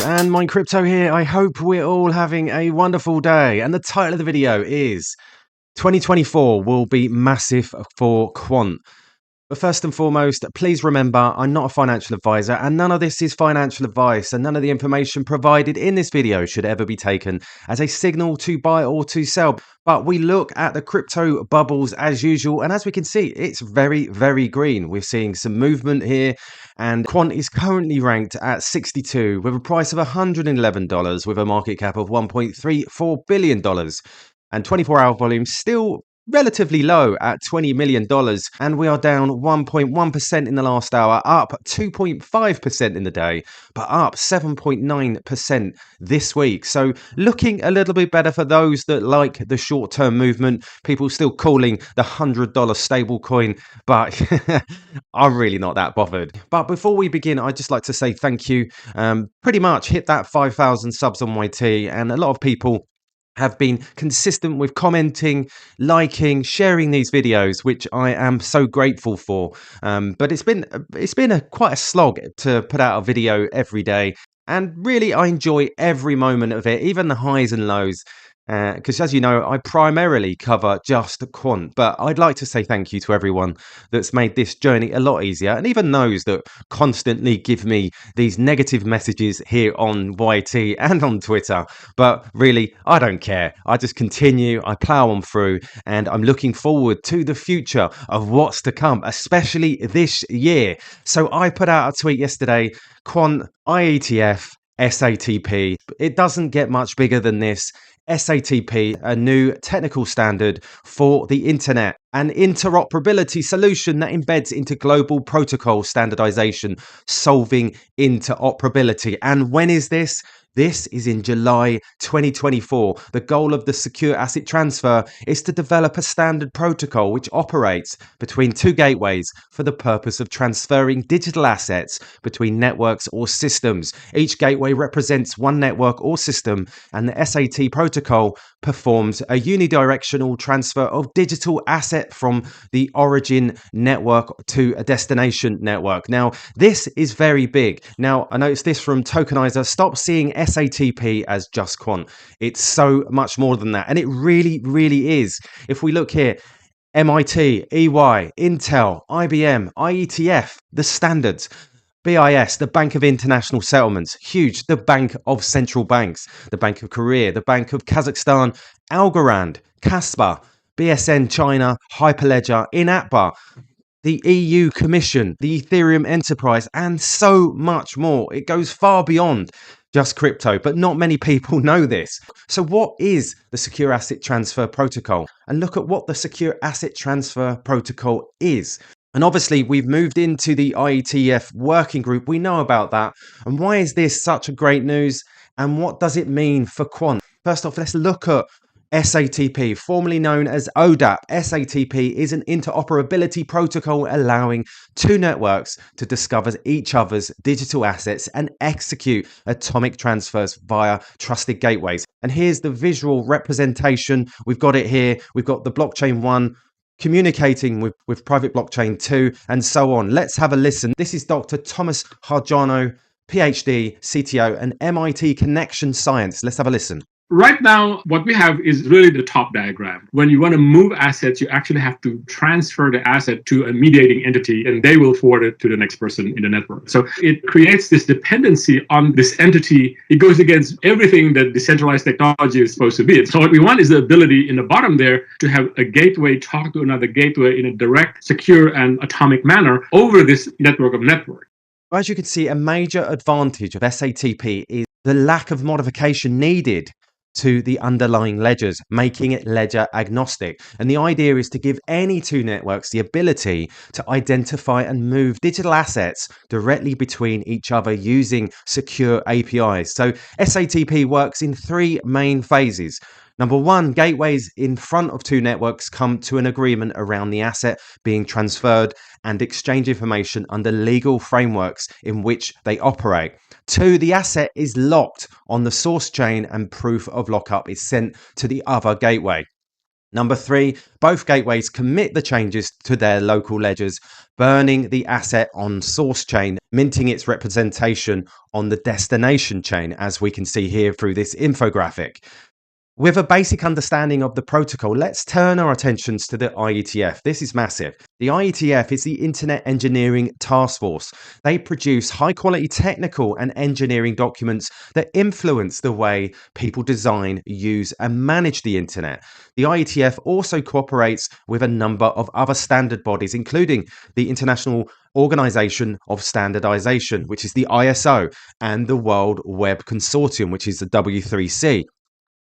And Mind Crypto here. I hope we're all having a wonderful day. And the title of the video is 2024 will be massive for Quant. But first and foremost, please remember, I'm not a financial advisor and none of this is financial advice, and none of the information provided in this video should ever be taken as a signal to buy or to sell. But we look at the crypto bubbles as usual, and as we can see, it's very, very green. We're seeing some movement here, and Quant is currently ranked at 62 with a price of $111 with a market cap of $1.34 billion. And 24-hour volume still relatively low at $20 million, and we are down 1.1% in the last hour, up 2.5% in the day, but up 7.9% this week. So looking a little bit better for those that like the short-term movement. People still calling the $100 stable coin, but I'm really not that bothered. But before we begin, I'd just like to say thank you. Pretty much hit that 5,000 subs on YT, and a lot of people have been consistent with commenting, liking, sharing these videos, which I am so grateful for. But it's been quite a slog to put out a video every day, and really I enjoy every moment of it, even the highs and lows. Because as you know, I primarily cover just Quant, but I'd like to say thank you to everyone that's made this journey a lot easier, and even those that constantly give me these negative messages here on YT and on Twitter. But really, I don't care. I just continue, I plow on through, and I'm looking forward to the future of what's to come, especially this year. So I put out a tweet yesterday, Quant IETF SATP. It doesn't get much bigger than this. SATP, a new technical standard for the internet, an interoperability solution that embeds into global protocol standardization, solving interoperability. And when is this? This is in July 2024. The goal of the secure asset transfer is to develop a standard protocol which operates between two gateways for the purpose of transferring digital assets between networks or systems. Each gateway represents one network or system, and the SAT protocol performs a unidirectional transfer of digital asset from the origin network to a destination network. Now, this is very big. Now, I noticed this from Tokenizer. Stop seeing SATP as just Quant. It's so much more than that. And it really, really is. If we look here, MIT, EY, Intel, IBM, IETF, the standards. BIS, the Bank of International Settlements, huge. The Bank of Central Banks, the Bank of Korea, the Bank of Kazakhstan, Algorand, Casper, BSN China, Hyperledger, Inatbar, the EU Commission, the Ethereum Enterprise, and so much more. It goes far beyond just crypto, but not many people know this. So what is the Secure Asset Transfer Protocol? And look at what the Secure Asset Transfer Protocol is. And obviously, we've moved into the IETF working group. We know about that. And why is this such a great news? And what does it mean for Quant? First off, let's look at SATP, formerly known as ODAP. SATP is an interoperability protocol allowing two networks to discover each other's digital assets and execute atomic transfers via trusted gateways. And here's the visual representation. We've got it here. We've got the blockchain 1 communicating with private blockchain 2, and so on. Let's have a listen. This is Dr. Thomas Harjano, PhD, CTO, and MIT Connection Science. Let's have a listen. Right now, what we have is really the top diagram. When you want to move assets, you actually have to transfer the asset to a mediating entity, and they will forward it to the next person in the network. So it creates this dependency on this entity. It goes against everything that decentralized technology is supposed to be. So what we want is the ability in the bottom there to have a gateway talk to another gateway in a direct, secure, and atomic manner over this network of networks. As you can see, a major advantage of SATP is the lack of modification needed to the underlying ledgers, making it ledger agnostic. And the idea is to give any two networks the ability to identify and move digital assets directly between each other using secure APIs. So SATP works in three main phases. Number one, gateways in front of two networks come to an agreement around the asset being transferred and exchange information under legal frameworks in which they operate. Two, the asset is locked on the source chain and proof of lockup is sent to the other gateway. Number 3, both gateways commit the changes to their local ledgers, burning the asset on source chain, minting its representation on the destination chain, as we can see here through this infographic. With a basic understanding of the protocol, let's turn our attentions to the IETF. This is massive. The IETF is the Internet Engineering Task Force. They produce high quality technical and engineering documents that influence the way people design, use, and manage the Internet. The IETF also cooperates with a number of other standard bodies, including the International Organization of Standardization, which is the ISO, and the World Web Consortium, which is the W3C.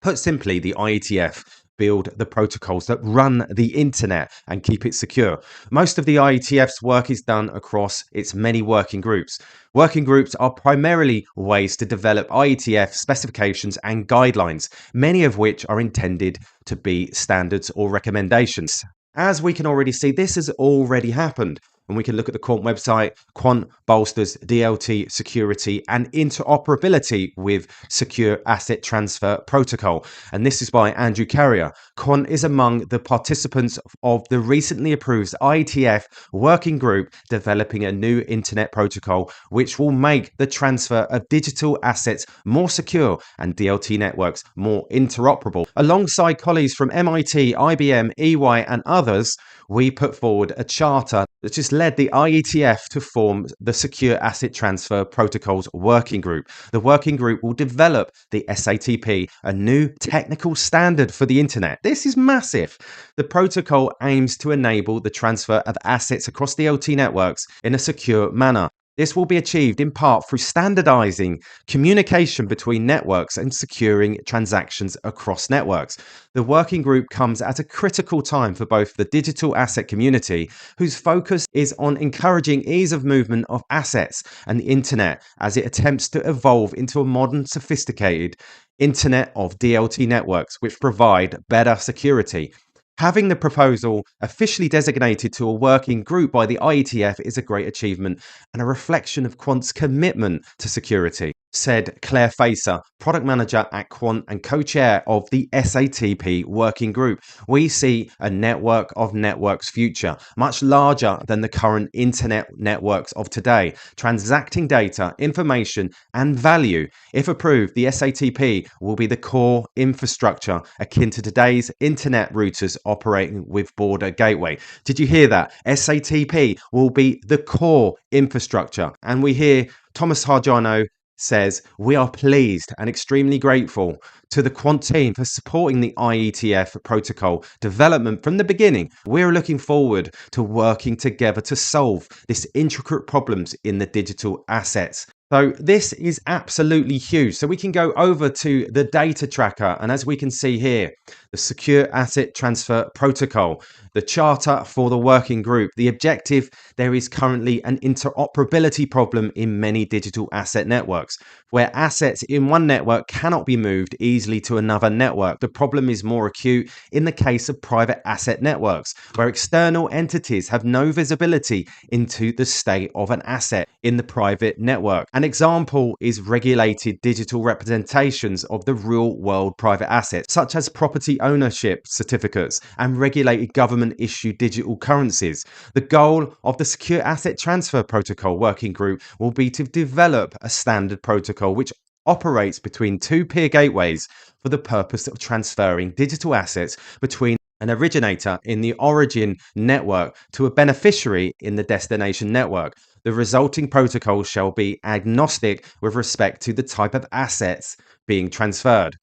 Put simply, the IETF build the protocols that run the internet and keep it secure. Most of the IETF's work is done across its many working groups. Working groups are primarily ways to develop IETF specifications and guidelines, many of which are intended to be standards or recommendations. As we can already see, this has already happened. And we can look at the Quant website. Quant bolsters DLT security and interoperability with Secure Asset Transfer Protocol. And this is by Andrew Carrier. Quant is among the participants of the recently approved IETF working group developing a new internet protocol, which will make the transfer of digital assets more secure and DLT networks more interoperable. Alongside colleagues from MIT, IBM, EY, and others, we put forward a charter that just led the IETF to form the Secure Asset Transfer Protocols Working Group. The working group will develop the SATP, a new technical standard for the internet. This is massive. The protocol aims to enable the transfer of assets across DLT networks in a secure manner. This will be achieved in part through standardizing communication between networks and securing transactions across networks. The working group comes at a critical time for both the digital asset community, whose focus is on encouraging ease of movement of assets, and the internet as it attempts to evolve into a modern, sophisticated internet of DLT networks which provide better security. Having the proposal officially designated to a working group by the IETF is a great achievement and a reflection of Quant's commitment to security, said Claire Facer, product manager at Quant and co-chair of the SATP working group. We see a network of networks future, much larger than the current internet networks of today, transacting data, information, and value. If approved, the SATP will be the core infrastructure akin to today's internet routers operating with border gateway. Did you hear that? SATP will be the core infrastructure. And we hear Thomas Harjano says, "We are pleased and extremely grateful to the Quant team for supporting the IETF protocol development from the beginning. We're looking forward to working together to solve this intricate problems in the digital assets." So this is absolutely huge. So we can go over to the data tracker, and as we can see here, the Secure Asset Transfer Protocol, the charter for the working group, the objective: there is currently an interoperability problem in many digital asset networks, where assets in one network cannot be moved easily to another network. The problem is more acute in the case of private asset networks, where external entities have no visibility into the state of an asset in the private network. An example is regulated digital representations of the real world private assets, such as property ownership certificates and regulated government issued digital currencies. The goal of the Secure Asset Transfer Protocol working group will be to develop a standard protocol which operates between two peer gateways for the purpose of transferring digital assets between an originator in the origin network to a beneficiary in the destination network. The resulting protocol shall be agnostic with respect to the type of assets being transferred.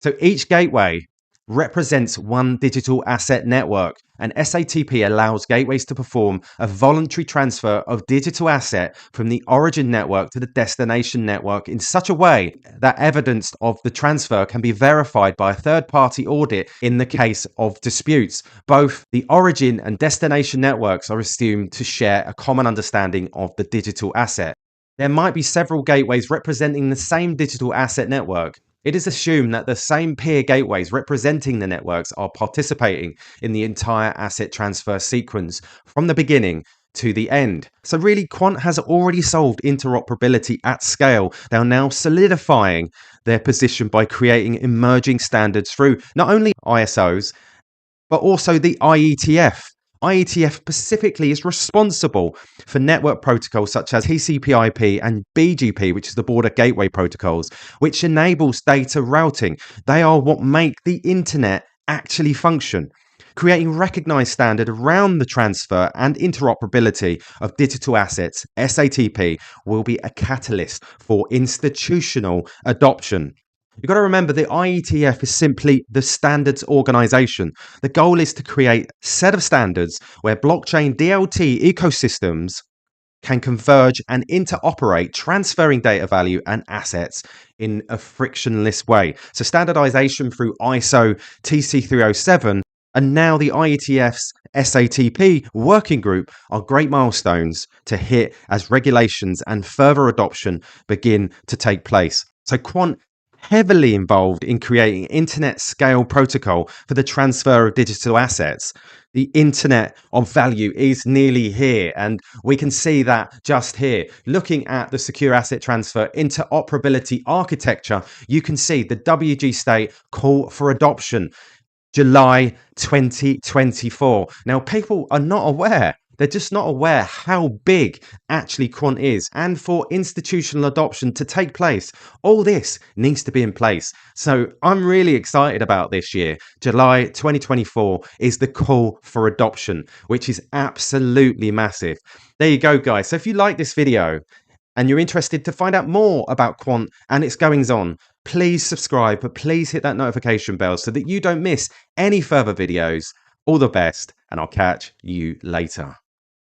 So each gateway represents one digital asset network, and SATP allows gateways to perform a voluntary transfer of digital asset from the origin network to the destination network in such a way that evidence of the transfer can be verified by a third-party audit in the case of disputes. Both the origin and destination networks are assumed to share a common understanding of the digital asset. There might be several gateways representing the same digital asset network. It is assumed that the same peer gateways representing the networks are participating in the entire asset transfer sequence from the beginning to the end. So really, Quant has already solved interoperability at scale. They are now solidifying their position by creating emerging standards through not only ISOs but also the IETF. IETF specifically is responsible for network protocols such as TCP/IP and BGP, which is the border gateway protocols, which enables data routing. They are what make the internet actually function. Creating recognized standard around the transfer and interoperability of digital assets, SATP will be a catalyst for institutional adoption. You've got to remember the IETF is simply the standards organization. The goal is to create a set of standards where blockchain DLT ecosystems can converge and interoperate, transferring data value and assets in a frictionless way. So standardization through ISO TC307 and now the IETF's SATP working group are great milestones to hit as regulations and further adoption begin to take place. So Quant heavily involved in creating internet scale protocol for the transfer of digital assets. The internet of value is nearly here, and we can see that just here. Looking at the secure asset transfer interoperability architecture, you can see the WG State call for adoption, July 2024. Now, people are not aware. They're just not aware how big actually Quant is. And for institutional adoption to take place, all this needs to be in place. So I'm really excited about this year. July 2024 is the call for adoption, which is absolutely massive. There you go, guys. So if you like this video and you're interested to find out more about Quant and its goings on, please subscribe, but please hit that notification bell so that you don't miss any further videos. All the best, and I'll catch you later.